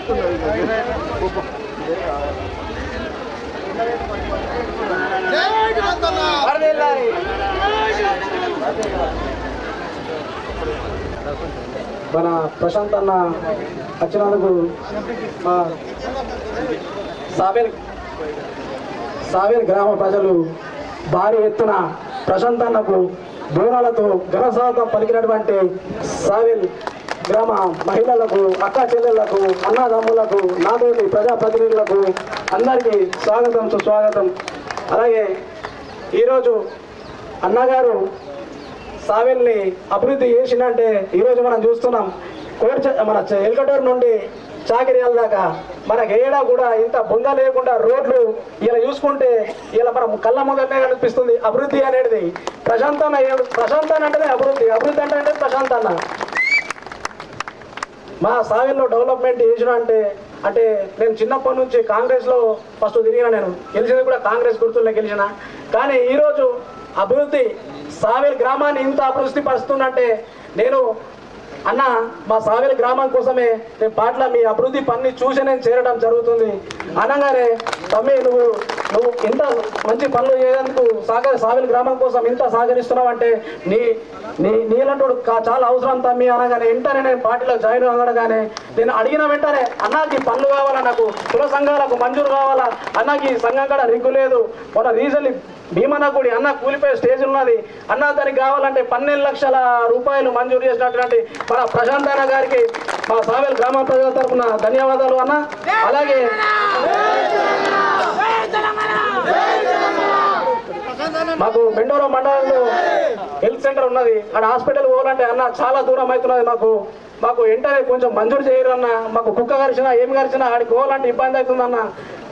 మన ప్రశాంత్ అన్న వచ్చినందుకు మా సావేర్ గ్రామ ప్రజలు భారీ ఎత్తున ప్రశాంత్ అన్నకు బోనాలతో ఘనస్వాగతం పలికినటువంటి సావేర్ గ్రామ మహిళలకు, అక్క చెల్లెళ్లకు, అన్నదమ్ములకు, నాతోటి ప్రజాప్రతినిధులకు అందరికీ స్వాగతం సుస్వాగతం. అలాగే ఈరోజు అన్నగారు సావేల్ని అభివృద్ధి చేసిందంటే ఈరోజు మనం చూస్తున్నాం. మన ఎల్కటూరు నుండి చాకిరియాల దాకా మనకి ఏడా కూడా ఇంత బొంద లేకుండా రోడ్లు ఇలా చూసుకుంటే ఇలా మనం కళ్ళ ముందరనే కనిపిస్తుంది. అభివృద్ధి అనేది ప్రశాంత్ అంటేనే అభివృద్ధి అంటే ప్రశాంత్ అన్న. మా సావేల్లో డెవలప్మెంట్ చేసిన అంటే నేను చిన్నప్పటి నుంచి కాంగ్రెస్లో ఫస్ట్ తిరిగిన, నేను గెలిచింది కూడా కాంగ్రెస్ గుర్తుల్లో గెలిచిన. కానీ ఈరోజు అభివృద్ధి సావేల్ గ్రామాన్ని ఇంత అభివృద్ధి పరుస్తుందంటే నేను అన్న మా సావేల్ గ్రామం కోసమే నేను పాటల మీ అభివృద్ధి పని చూసి నేను చేరడం జరుగుతుంది అనగానే, తమ్మి నువ్వు ఇంత మంచి పనులు చేయడానికి సావేల్ గ్రామం కోసం ఇంత సహకరిస్తున్నావు అంటే నీలాంటి చాలా అవసరం తమ్మి అనగానే వెంటనే నేను పార్టీలో జాయిన్ అవ్వగానే నేను అడిగిన వెంటనే అన్నకి పనులు కావాలా, నాకు కుల సంఘాలకు మంజూరు కావాలా, అన్నకి సంఘం కూడా రిగ్గు లేదు, మొన్న రీజన్లీ భీమనగుడి అన్న కూలిపోయే స్టేజ్ ఉన్నది అన్న, దానికి కావాలంటే 12 లక్షల రూపాయలు మంజూరు చేసినటువంటి మన ప్రశాంత్ అన్న గారికి మా సావేల్ గ్రామ ప్రజల తరఫున ధన్యవాదాలు అన్న. అలాగే మాకు మెండోరా మండలంలో హెల్త్ సెంటర్ ఉన్నది, అక్కడ హాస్పిటల్ పోవాలంటే అన్న చాలా దూరం అవుతున్నది, మాకు వెంటనే కొంచెం మంజూరు చేయరు అన్న, మాకు కుక్క కరిచినా ఏం కరిచినా ఆడికి పోవాలంటే ఇబ్బంది అవుతుందన్న,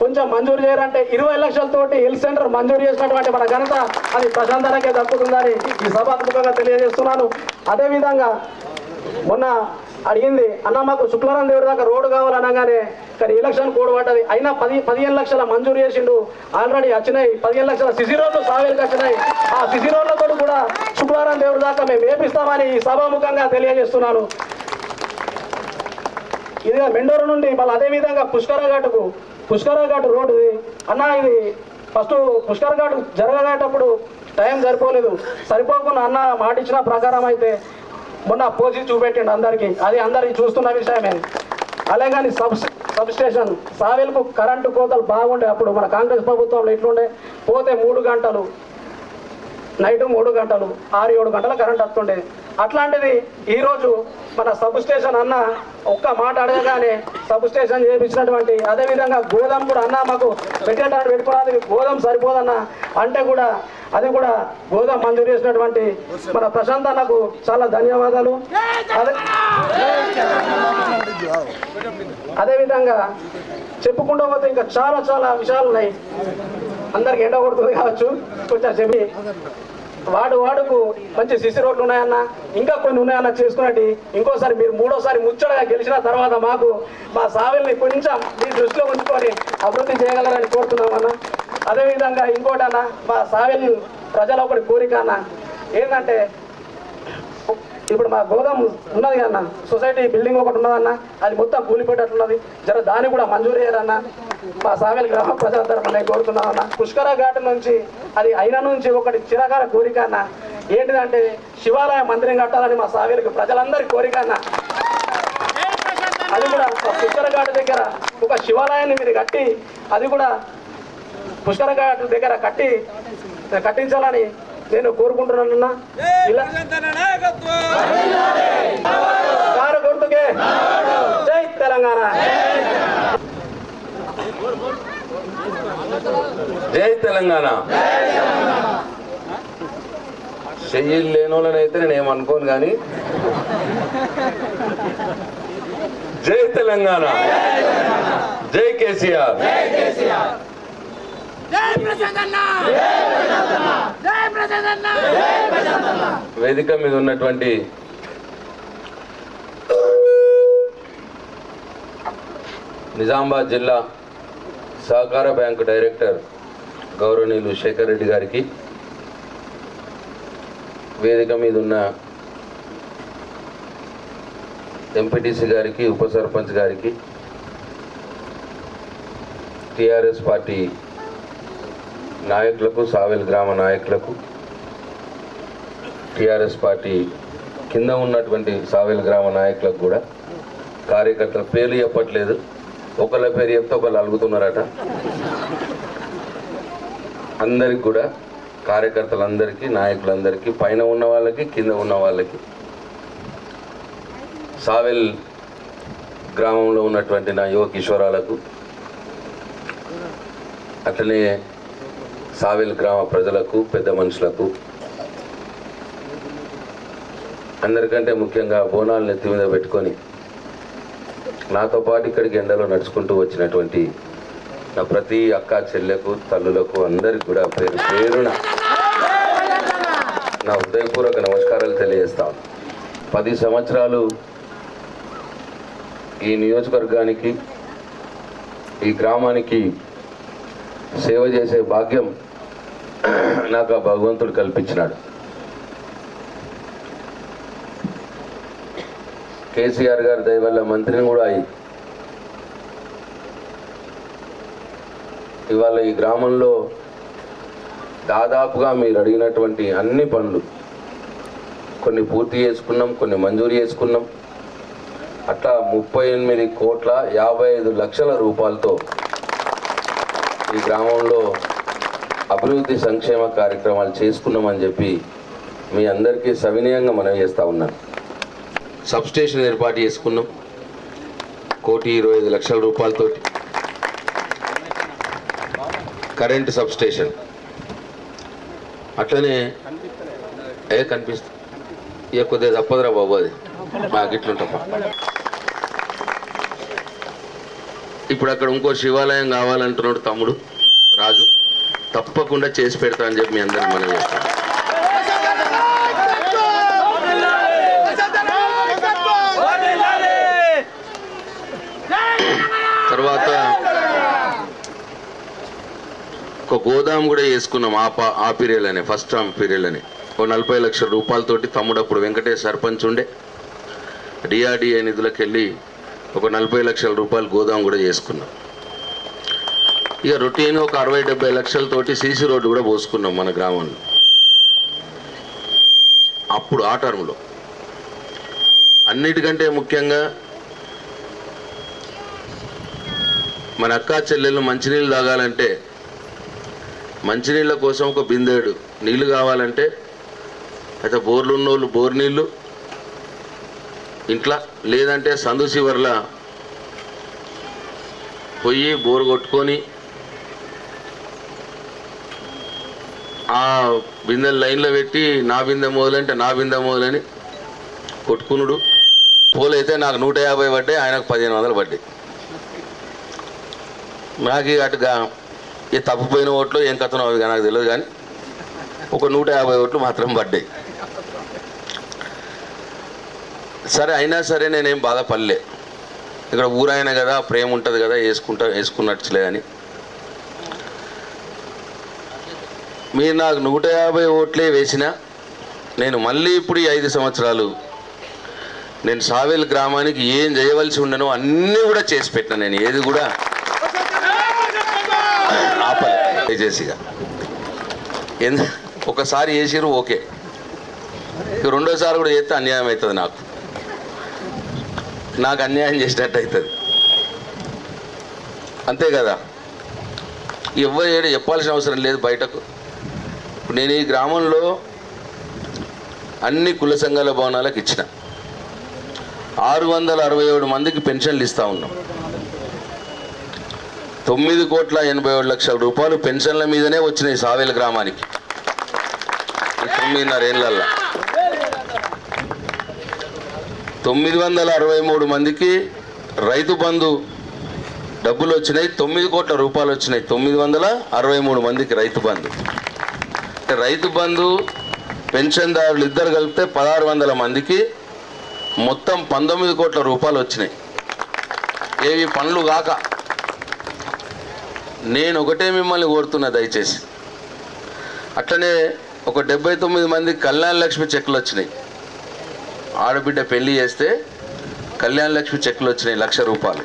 కొంచెం మంజూరు చేయరంటే 20 లక్షలతోటి హెల్త్ సెంటర్ మంజూరు చేసినటువంటి మన ఘనత అది ప్రశాంత్ అన్నకే దక్కుతుందని ఈ సభాత్మకంగా తెలియజేస్తున్నాను. అదేవిధంగా మొన్న అడిగింది అన్న మాకు శుక్లారం దేవుడి దాకా రోడ్డు కావాలనగానే, కానీ ఎలక్షన్ కోడ్ పడ్డది, అయినా 15 లక్షల మంజూరు చేసిండు, ఆల్రెడీ వచ్చినాయి 15 లక్షల సిసి రోడ్లు సావేల్కి వచ్చినాయి. ఆ సిసి రోడ్లతో కూడా శుక్లారం దేవుడి దాకా మేము వేపిస్తామని ఈ సభాముఖంగా తెలియజేస్తున్నాను. ఇది మెండోరు నుండి మళ్ళీ అదేవిధంగా పుష్కరఘాటు రోడ్డు అన్న, ఇది ఫస్ట్ పుష్కరఘాటు జరగేటప్పుడు టైం సరిపోకుండా అన్న మాట ఇచ్చిన ప్రకారం అయితే మొన్న పోసి చూపెట్టిండు అందరికీ, అది అందరికి చూస్తున్న విషయమే. అలాగని సబ్ స్టేషన్ సావేల్కు కరెంటు కోతలు బాగుండే, అప్పుడు మన కాంగ్రెస్ ప్రభుత్వంలో ఇట్లుండే, పోతే 3 గంటలు నైట్ 3 గంటలు 6-7 గంటల కరెంట్ వస్తుండే. అట్లాంటిది ఈరోజు మన సబ్ స్టేషన్ అన్న ఒక్క మాట అడగగానే సబ్ స్టేషన్ చేయించినటువంటి, అదేవిధంగా గోదాం కూడా అన్న మాకు పెట్టేటాన్ని పెట్టుకోవడానికి గోదాం సరిపోదన్న అంటే కూడా అది కూడా గోదాం మంజూరు చేసినటువంటి మన ప్రశాంత్ అన్నకు చాలా ధన్యవాదాలు. అదేవిధంగా చెప్పుకుంటూ పోతే ఇంకా చాలా విషయాలు ఉన్నాయి, అందరికి ఎండ కొడుతుంది కావచ్చు, కొంచెం చెప్పి వాడుకు మంచి సిసి రోడ్లు ఉన్నాయన్న, ఇంకా కొన్ని ఉన్నాయన్న చేసుకున్నట్టు. ఇంకోసారి మీరు 3వసారి ముచ్చటగా గెలిచిన తర్వాత మాకు మా సావేల్ని కొంచెం మీ దృష్టిలో ఉంచుకొని అభివృద్ధి చేయగలరని కోరుతున్నామన్న. అదేవిధంగా ఇంకోటన్న మా సావేల్ ప్రజల ఒకటి కోరిక అన్న ఏంటంటే, ఇప్పుడు మా గోదాం ఉన్నది కదన్న, సొసైటీ బిల్డింగ్ ఒకటి ఉన్నదన్న, అది మొత్తం కూలిపోయేటట్లున్నది, దాన్ని కూడా మంజూరు చేయరన్న. మా సావేల్ గ్రామ ప్రజల తరఫున నేను కోరుతున్నామన్న. పుష్కర ఘాట్ నుంచి అది అయిన నుంచి ఒకటి చిరకాల కోరిక అన్న, ఏంటిదంటే శివాలయ మందిరం కట్టాలని మా సావేల్కి ప్రజలందరి కోరిక అన్న. అది కూడా పుష్కర ఘాట్ దగ్గర ఒక శివాలయాన్ని మీరు కట్టి, అది కూడా పుష్కర ఘాట్ దగ్గర కట్టించాలని నేను కోరుకుంటున్నానన్నా. కారు గుర్తుకే జై తెలంగాణ, జై తెలంగాణ. చెయ్యిలు లేని వాళ్ళనైతే నేను ఏమనుకోను కానీ జై తెలంగాణ, జై కేసీఆర్. వేదిక మీద ఉన్నటువంటి నిజామాబాద్ జిల్లా సహకార బ్యాంకు డైరెక్టర్ గౌరవనీయులు శేఖర్ రెడ్డి గారికి, వేదిక మీద ఉన్న ఎంపీటీసీ గారికి, ఉప సర్పంచ్ గారికి, టిఆర్ఎస్ పార్టీ నాయకులకు, సావెల్ గ్రామ నాయకులకు, టిఆర్ఎస్ పార్టీ కింద ఉన్నటువంటి సావెల్ గ్రామ నాయకులకు కూడా, కార్యకర్తల పేర్లు చెప్పట్లేదు, ఒకళ్ళ పేరు చెప్తే ఒకళ్ళు అలుగుతున్నారట. అందరికి కూడా, కార్యకర్తలందరికీ, నాయకులందరికీ, పైన ఉన్న వాళ్ళకి, కింద ఉన్న వాళ్ళకి, సావెల్ గ్రామంలో ఉన్నటువంటి నా యువ కిషోరాలకు, అట్లనే సావెల్ గ్రామ ప్రజలకు, పెద్ద మనుషులకు, అందరికంటే ముఖ్యంగా బోనాలు నెత్తి మీద పెట్టుకొని నాతో పాటు ఇక్కడికి ఎండలో నడుచుకుంటూ వచ్చినటువంటి నా ప్రతి అక్క, చెల్లెకు, తల్లులకు అందరికి కూడా పేరు పేరున నా హృదయపూర్వక నమస్కారాలు తెలియజేస్తాను. 10 సంవత్సరాలు ఈ నియోజకవర్గానికి, ఈ గ్రామానికి సేవ చేసే భాగ్యం నాకు ఆ భగవంతుడు కల్పించినాడు. కేసీఆర్ గారి దయ వల్ల మంత్రిని కూడా అయ్యి ఇవాళ ఈ గ్రామంలో దాదాపుగా మీరు అడిగినటువంటి అన్ని పనులు కొన్ని పూర్తి చేసుకున్నాం, కొన్ని మంజూరు చేసుకున్నాం. అట్లా 38,55,00,000 రూపాయలతో ఈ గ్రామంలో అభివృద్ధి సంక్షేమ కార్యక్రమాలు చేసుకున్నామని చెప్పి మీ అందరికీ సవినయంగా మనవి చేస్తూ ఉన్నాను. సబ్స్టేషన్ ఏర్పాటు చేసుకున్నాం 1,25,00,000 రూపాయలతోటి. కరెంటు సబ్స్టేషన్ అట్లనే కనిపిస్తుంది. ఇక కొద్దిగా తప్పదురా బాబు, అది మాకు ఇట్లుంటాం. ఇప్పుడు అక్కడ ఇంకో శివాలయం కావాలంటున్నాడు తమ్ముడు రాజు, తప్పకుండా చేసి పెడతా అని చెప్పి మీ అందరికి మనం చేస్తాం. తర్వాత ఒక గోదాం కూడా చేసుకున్నాం ఆ పీరియడ్ అని, ఫస్ట్ టర్మ్ పీరియడ్ అని. 40 లక్షల రూపాయలతోటి తమ్ముడు అప్పుడు వెంకటేష్ సర్పంచ్ ఉండే, డిఆర్డిఏ నిధులకు వెళ్ళి ఒక 40 లక్షల రూపాయలు గోదాం కూడా చేసుకున్నాం. ఇక రొటీన్ ఒక 60-70 లక్షలతోటి సీసీ రోడ్డు కూడా పోసుకున్నాం మన గ్రామంలో అప్పుడు ఆ టర్మ్లో. అన్నిటికంటే ముఖ్యంగా మన అక్కా చెల్లెళ్ళు మంచినీళ్ళు తాగాలంటే, మంచినీళ్ళ కోసం ఒక బిందెడు నీళ్ళు కావాలంటే, అయితే బోర్లు ఉన్నోళ్ళు బోర్ నీళ్ళు ఇంట్లో, లేదంటే సందు చివర్ల పోయి బోర్ కొట్టుకొని ఆ బిందెలు లైన్లో పెట్టి నా బిందె మొదలంటే నా బిందె మొదలని కొట్టుకునుడు. పోలైతే నాకు 150 పడ్డాయి, ఆయనకు 1500 పడ్డాయి. నాకు అటుగా ఈ తప్పిపోయిన ఓట్లు ఏం కథనో అవి నాకు తెలియదు, కానీ ఒక 150 ఓట్లు మాత్రం పడ్డాయి. సరే, అయినా సరే నేనేం బాధపడలే. ఇక్కడ ఊరాయన కదా, ప్రేమ ఉంటుంది కదా, వేసుకున్నట్లే అని. మీరు నాకు 150 ఓట్లే వేసినా నేను మళ్ళీ ఇప్పుడు ఈ 5 సంవత్సరాలు నేను సావెల్ గ్రామానికి ఏం చేయవలసి ఉండనో అన్నీ కూడా చేసి పెట్టినా. నేను ఏది కూడా ఆపలే దయచేసిగా. ఒకసారి చేసిరు ఓకే, ఇక రెండోసారి కూడా చేస్తే అన్యాయం అవుతుంది. నాకు అన్యాయం చేసినట్టు అవుతుంది, అంతే కదా. ఎవరు చెప్పాల్సిన అవసరం లేదు బయటకు. నేను ఈ గ్రామంలో అన్ని కుల సంఘాల భవనాలకు ఇచ్చిన 667 మందికి పెన్షన్లు ఇస్తూ ఉన్నాం. 9,87,00,000 రూపాయలు పెన్షన్ల మీదనే వచ్చినాయి సావెల్ గ్రామానికి 9.5 ఏళ్ళల్లో. 963 మందికి రైతు బంధు డబ్బులు వచ్చినాయి, 9 కోట్ల రూపాయలు వచ్చినాయి. 963 మందికి రైతు బంధు. రైతు బంధు పెన్షన్దారులు ఇద్దరు కలిపితే 1600 మందికి మొత్తం 19 కోట్ల రూపాయలు వచ్చినాయి. ఏవి పనులు కాక. నేను ఒకటే మిమ్మల్ని కోరుతున్నా, దయచేసి అట్లనే ఒక 79 మందికి కళ్యాణ లక్ష్మి చెక్కులు వచ్చినాయి. ఆడబిడ్డ పెళ్లి చేస్తే కళ్యాణ లక్ష్మి చెక్కులు వచ్చినాయి 1,00,000 రూపాయలు.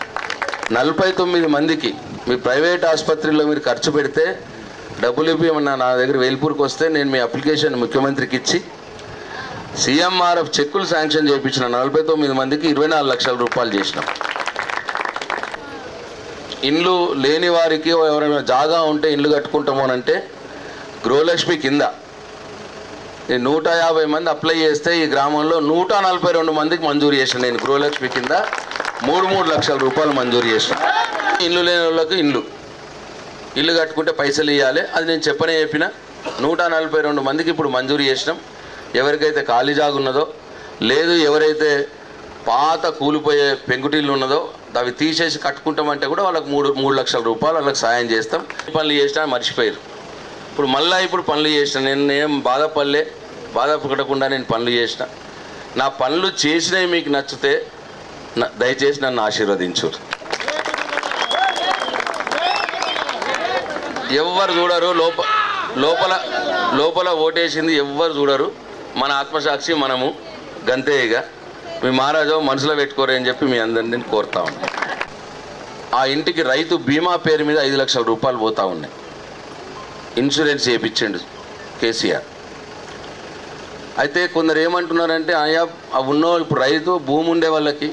49 మందికి మీ ప్రైవేట్ ఆసుపత్రిలో మీరు ఖర్చు పెడితే డబ్బులు ఇవ్వమన్నా నా దగ్గర వేల్పూర్కి వస్తే నేను మీ అప్లికేషన్ ముఖ్యమంత్రికి ఇచ్చి సీఎంఆర్ఎఫ్ చెక్కులు శాంక్షన్ చేయించిన 49 మందికి 24 లక్షల రూపాయలు చేసినాం. ఇండ్లు లేని వారికి ఎవరైనా జాగా ఉంటే ఇండ్లు కట్టుకుంటాము అంటే గృహలక్ష్మి కింద 150 మంది అప్లై చేస్తే ఈ గ్రామంలో 142 మందికి మంజూరు చేసిన. నేను గృహలక్ష్మి కింద 3 లక్షల రూపాయలు మంజూరు చేసిన. ఇల్లు లేని వాళ్ళకి ఇల్లు కట్టుకుంటే పైసలు ఇవ్వాలి, అది నేను చెప్పిన 142 మందికి ఇప్పుడు మంజూరు చేసినాం. ఎవరికైతే ఖాళీ జాగా ఉన్నదో లేదు, ఎవరైతే పాత కూలిపోయే పెంకుటిల్లు ఉన్నదో అవి తీసేసి కట్టుకుంటామంటే కూడా వాళ్ళకి 3 లక్షల రూపాయలు వాళ్ళకి సాయం చేస్తాం. పనులు చేసినా మర్చిపోయారు. ఇప్పుడు పనులు చేసిన, నేను బాధపడకుండా నేను పనులు చేసిన. నా పనులు చేసినవి మీకు నచ్చితే దయచేసి నన్ను ఆశీర్వదించు. ఎవ్వరు చూడరు, లోపల ఓటేసింది ఎవ్వరు చూడరు. మన ఆత్మసాక్షి మనము గంతేగా. మీ మహారాజు మనసులో పెట్టుకోరు అని చెప్పి మీ అందరినీ కోరుతా ఉన్నాను. ఆ ఇంటికి రైతు బీమా పేరు మీద 5 లక్షల రూపాయలు పోతా ఉన్నాయి. ఇన్సూరెన్స్ చేయించండు కేసీఆర్. అయితే కొందరు ఏమంటున్నారంటే అయ్యా ఉన్నో ఇప్పుడు రైతు భూమి ఉండే వాళ్ళకి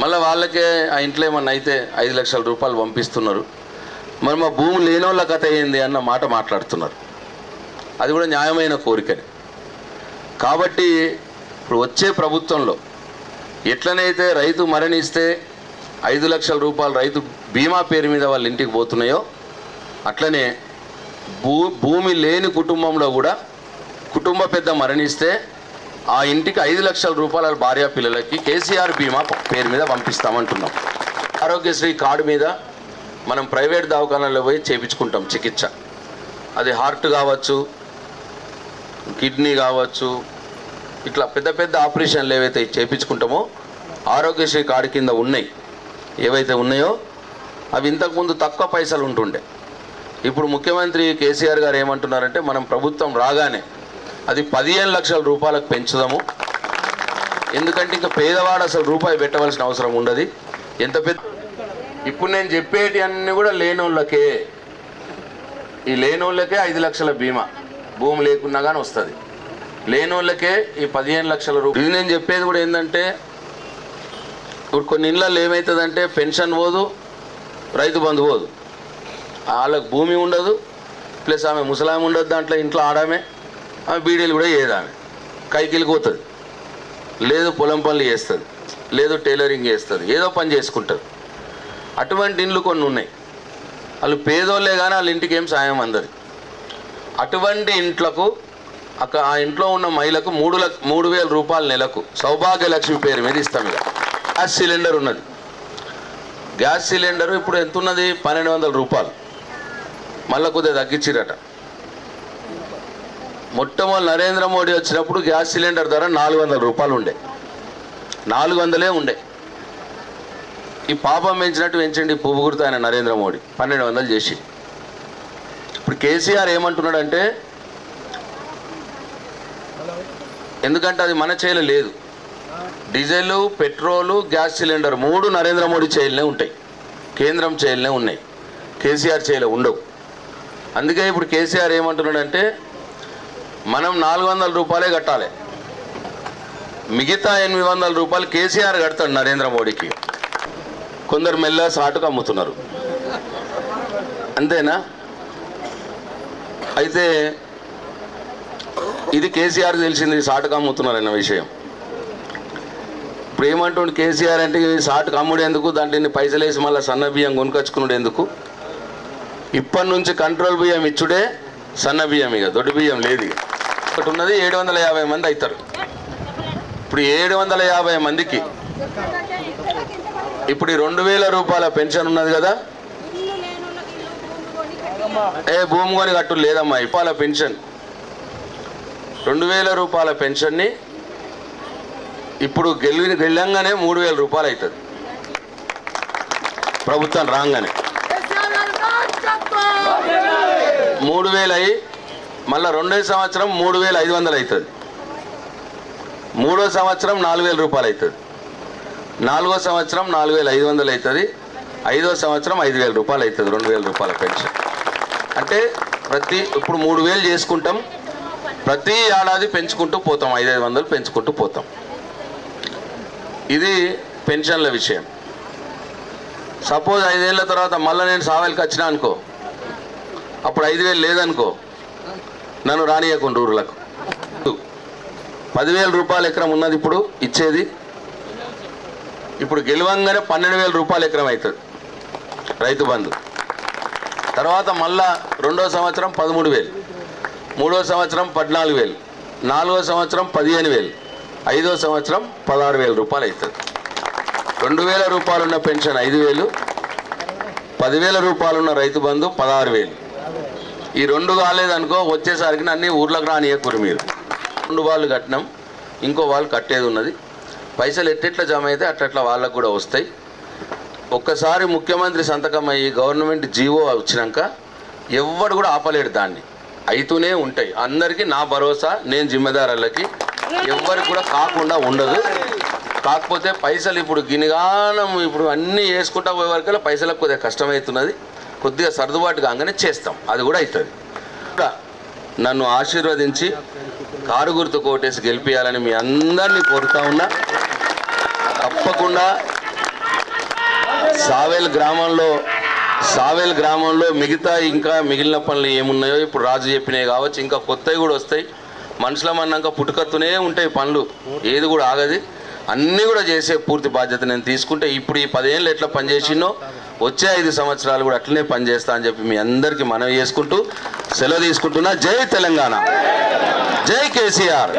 మళ్ళీ వాళ్ళకే ఆ ఇంట్లో ఏమన్నా అయితే 5 లక్షల రూపాయలు పంపిస్తున్నారు, మరి మా భూమి లేని వాళ్ళ కథ అయింది అన్న మాట మాట్లాడుతున్నారు. అది కూడా న్యాయమైన కోరికనే. కాబట్టి ఇప్పుడు వచ్చే ప్రభుత్వంలో ఎట్లనైతే రైతు మరణిస్తే 5 లక్షల రూపాయలు రైతు బీమా పేరు మీద వాళ్ళ ఇంటికి పోతున్నాయో అట్లనే భూమి లేని కుటుంబంలో కూడా కుటుంబ పెద్ద మరణిస్తే ఆ ఇంటికి 5 లక్షల రూపాయల భార్య పిల్లలకి కేసీఆర్ బీమా పేరు మీద పంపిస్తామంటున్నాం. ఆరోగ్యశ్రీ కార్డు మీద మనం ప్రైవేట్ దవాఖానాల్లో పోయి చేయించుకుంటాం చికిత్స. అది హార్ట్ కావచ్చు, కిడ్నీ కావచ్చు, ఇట్లా పెద్ద ఆపరేషన్లు ఏవైతే చేయించుకుంటామో ఆరోగ్యశ్రీ కార్డు కింద ఉన్నాయి, ఏవైతే ఉన్నాయో అవి ఇంతకుముందు తక్కువ పైసలు ఉంటుండే. ఇప్పుడు ముఖ్యమంత్రి కేసీఆర్ గారు ఏమంటున్నారంటే మనం ప్రభుత్వం రాగానే అది 15 లక్షల రూపాయలకు పెంచుదాము. ఎందుకంటే ఇంకా పేదవాడు అసలు రూపాయి పెట్టవలసిన అవసరం ఉండదు. ఎంత పెద్ద ఇప్పుడు నేను చెప్పేటి అన్నీ కూడా లేనోళ్ళకే, ఈ లేనోళ్ళకే 5 లక్షల బీమా భూమి లేకున్నా కానీ వస్తుంది. లేనోళ్ళకే ఈ 15 లక్షల రూపాయలు. ఇది నేను చెప్పేది కూడా ఏంటంటే ఇప్పుడు కొన్ని ఇళ్ళల్లో ఏమవుతుందంటే పెన్షన్ పోదు, రైతు బంధు పోదు, వాళ్ళకు భూమి ఉండదు, ప్లస్ ఆమె ముసలామె ఉండదు, దాంట్లో ఇంట్లో ఆడామే, ఆమె బీడీలు కూడా ఏదామె కైకిలికి పోతుంది, లేదు పొలం పనులు చేస్తుంది, లేదు టైలరింగ్ చేస్తుంది, ఏదో పని చేసుకుంటుంది. అటువంటి ఇండ్లు కొన్ని ఉన్నాయి. వాళ్ళు పేదోళ్ళే కానీ వాళ్ళ ఇంటికి ఏం సాయం అందదు. అటువంటి ఇంట్లకు ఆ ఇంట్లో ఉన్న మహిళకు 3,000 రూపాయల నెలకు సౌభాగ్య లక్ష్మి పేరు మీద ఇస్తాం. ఇక గ్యాస్ సిలిండర్ ఉన్నది. గ్యాస్ సిలిండర్ ఇప్పుడు ఎంత ఉన్నది? 1,200 రూపాయలు. మళ్ళీ కొద్దిగా తగ్గించిరట. మొట్టమొదటి నరేంద్ర మోడీ వచ్చినప్పుడు గ్యాస్ సిలిండర్ ధర 400 రూపాయలు ఉండే, 400 ఉండే. ఈ పాపం పెంచండి పువ్వు గుర్తు ఆయన నరేంద్ర మోడీ 1,200 చేసి. ఇప్పుడు కేసీఆర్ ఏమంటున్నాడంటే ఎందుకంటే అది మన చేయిలో లేదు. Diesel, petrol, gas cylinder 3 Narendra Modi చేయిలనే ఉంటాయి, కేంద్రం చేయిలనే ఉన్నాయి, కేసీఆర్ చేయిలో ఉండవు. అందుకే ఇప్పుడు కేసీఆర్ ఏమంటున్నాడంటే మనం 400 రూపాయలే కట్టాలి, మిగతా 800 రూపాయలు కేసీఆర్ కడతాడు నరేంద్ర మోడీకి. కొందరు మెల్ల సాటుకు అమ్ముతున్నారు, అంతేనా? అయితే ఇది కేసీఆర్ తెలిసింది సాటుకు అమ్ముతున్నారన్న విషయం. ఇప్పుడు ఏమంటుండే కేసీఆర్ అంటే సాటుకు అమ్ముడు ఎందుకు, దాంట్లో పైసలు వేసి మళ్ళీ సన్న బియ్యం కొనుకొచ్చుకున్నాడు ఎందుకు? ఇప్పటి నుంచి కంట్రోల్ బియ్యం ఇచ్చుడే సన్న బియ్యం, ఇక దొడ్డు బియ్యం లేదు. ఒకటి ఉన్నది 750 మంది అవుతారు. ఇప్పుడు 750 మందికి ఇప్పుడు 2,000 రూపాయల పెన్షన్ ఉన్నది కదా, భూమి కొని కట్టు లేదమ్మా. ఇప్పాల పెన్షన్ 2,000 రూపాయల పెన్షన్ని ఇప్పుడు గెలంగానే 3,000 రూపాయలు అవుతుంది ప్రభుత్వం రాగానే. 3,000 అయ్యి మళ్ళీ 2వ సంవత్సరం 3,500 అవుతుంది, 3వ సంవత్సరం 4,000 రూపాయలు అవుతుంది, 4వ సంవత్సరం 4,500 అవుతుంది, 5వ సంవత్సరం 5,000 రూపాయలు అవుతుంది, 2,000 రూపాయల పెన్షన్. అంటే ఇప్పుడు 3,000 చేసుకుంటాం, ప్రతి ఏడాది పెంచుకుంటూ పోతాం, 500 పెంచుకుంటూ పోతాం. ఇది పెన్షన్ల విషయం. సపోజ్ 5 ఏళ్ళ తర్వాత మళ్ళీ నేను సావెల్కి వచ్చినా అనుకో, అప్పుడు 5,000 లేదనుకో, నన్ను రానియకుండా ఊర్లకు 10,000 రూపాయల ఎకరం ఉన్నది ఇప్పుడు ఇచ్చేది. ఇప్పుడు గెలవంగానే 12,000 రూపాయల ఎకరం అవుతుంది రైతు బంధు. తర్వాత మళ్ళా 2వ సంవత్సరం 13,000, 3వ సంవత్సరం 14,000, 4వ సంవత్సరం 15,000, 5వ సంవత్సరం 16,000 రూపాయలు అవుతుంది. 2,000 రూపాయలు ఉన్న పెన్షన్ 5,000, 10,000 రూపాయలు ఉన్న రైతు బంధు 16,000. ఈ 2 కాలేదనుకో వచ్చేసరికి అన్ని ఊర్లకు రానియకూరు మీరు. 2 వాళ్ళు కట్టినాం, ఇంకో వాళ్ళు కట్టేది ఉన్నది. పైసలు ఎట్టెట్లా జమ అయితే అట్లా వాళ్ళకు కూడా వస్తాయి. ఒక్కసారి ముఖ్యమంత్రి సంతకం అయ్యి గవర్నమెంట్ జీవో వచ్చినాక ఎవ్వడు కూడా ఆపలేడు, దాన్ని అయితూనే ఉంటాయి. అందరికీ నా భరోసా, నేను జిమ్మెదారులకి ఎవ్వరికి కూడా కాకుండా ఉండదు. కాకపోతే పైసలు ఇప్పుడు గినిగానం ఇప్పుడు అన్నీ వేసుకుంటా పోయే వరకల్లా పైసలకు కొద్దిగా కష్టమవుతున్నది. కొద్దిగా సర్దుబాటు కాగానే చేస్తాం, అది కూడా అవుతుంది. నన్ను ఆశీర్వదించి కారు గుర్తు కోటేసి గెలిపించాలని మీ అందరినీ కోరుతా ఉన్నా. తప్పకుండా సావేల్ గ్రామంలో మిగతా ఇంకా మిగిలిన పనులు ఏమున్నాయో ఇప్పుడు రాజు చెప్పినవి కావచ్చు, ఇంకా కొత్తవి కూడా వస్తాయి. మనుషులమన్నాక పుట్టుకత్తునే ఉంటాయి పనులు, ఏది కూడా ఆగది. అన్నీ కూడా చేసే పూర్తి బాధ్యత నేను తీసుకుంటే, ఇప్పుడు ఈ 10 ఏళ్ళు ఎట్లా పనిచేసినో వచ్చే 5 సంవత్సరాలు కూడా అట్లనే పనిచేస్తా అని చెప్పి మీ అందరికీ మనవి చేసుకుంటూ సెలవు తీసుకుంటున్నా. జై తెలంగాణ, జై కేసీఆర్.